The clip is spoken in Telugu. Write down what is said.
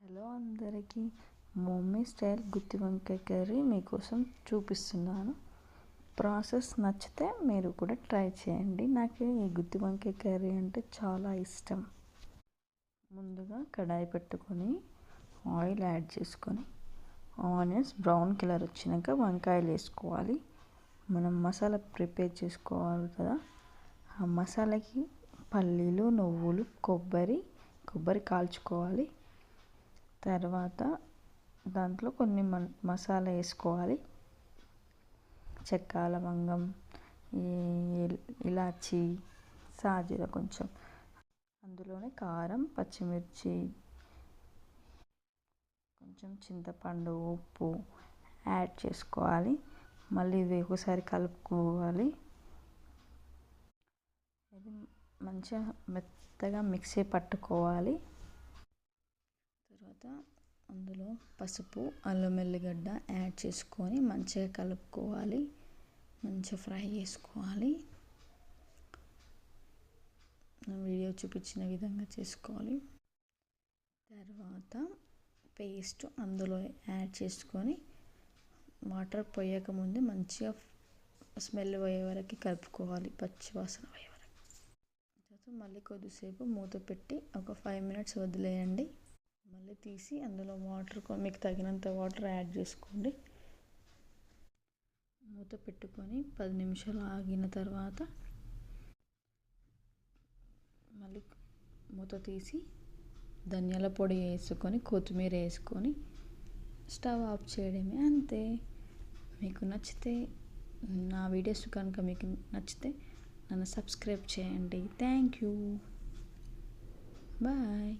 హలో అందరికీ, మమ్మీ స్టైల్ గుత్తి వంకాయ కర్రీ మీకోసం చూపిస్తున్నాను. ప్రాసెస్ నచ్చితే మీరు కూడా ట్రై చేయండి. నాకు ఈ గుత్తి వంకాయ కర్రీ అంటే చాలా ఇష్టం. ముందుగా కడాయి పెట్టుకొని ఆయిల్ యాడ్ చేసుకొని ఆనియన్స్ బ్రౌన్ కలర్ వచ్చినాక వంకాయలు వేసుకోవాలి. మనం మసాలా ప్రిపేర్ చేసుకోవాలి కదా, ఆ మసాలాకి పల్లీలు, నువ్వులు, కొబ్బరి కాల్చుకోవాలి. తర్వాత దాంట్లో కొన్ని మసాలా వేసుకోవాలి. చెక్క, లవంగం, ఇలాచి, సాజీర కొంచెం, అందులోనే కారం, పచ్చిమిర్చి, కొంచెం చింతపండు, ఉప్పు యాడ్ చేసుకోవాలి. మళ్ళీ ఇది ఒకసారి కలుపుకోవాలి. ఇది మంచిగా మెత్తగా మిక్సీ పట్టుకోవాలి. తర్వాత అందులో పసుపు, అల్లం వెల్లిగడ్డ యాడ్ చేసుకొని మంచిగా కలుపుకోవాలి. మంచిగా ఫ్రై చేసుకోవాలి. వీడియో చూపించిన విధంగా చేసుకోవాలి. తర్వాత పేస్ట్ అందులో యాడ్ చేసుకొని వాటర్ పోయకముందే మంచిగా స్మెల్ పోయే వరకు కలుపుకోవాలి, పచ్చి వాసన పోయే వరకు. తర్వాత మళ్ళీ కొద్దిసేపు మూత పెట్టి ఒక 5 minutes వదిలేయండి. మళ్ళీ తీసి అందులో వాటర్, మీకు తగినంత వాటర్ యాడ్ చేసుకోండి. మూత పెట్టుకొని 10 నిమిషాలు ఆగిన తర్వాత మళ్ళీ మూత తీసి ధనియాల పొడి వేసుకొని, కొత్తిమీర వేసుకొని స్టవ్ ఆఫ్ చేయడమే, అంతే. మీకు నచ్చితే, నా వీడియోస్ కనుక మీకు నచ్చితే నన్ను సబ్స్క్రైబ్ చేయండి. Thank you, bye.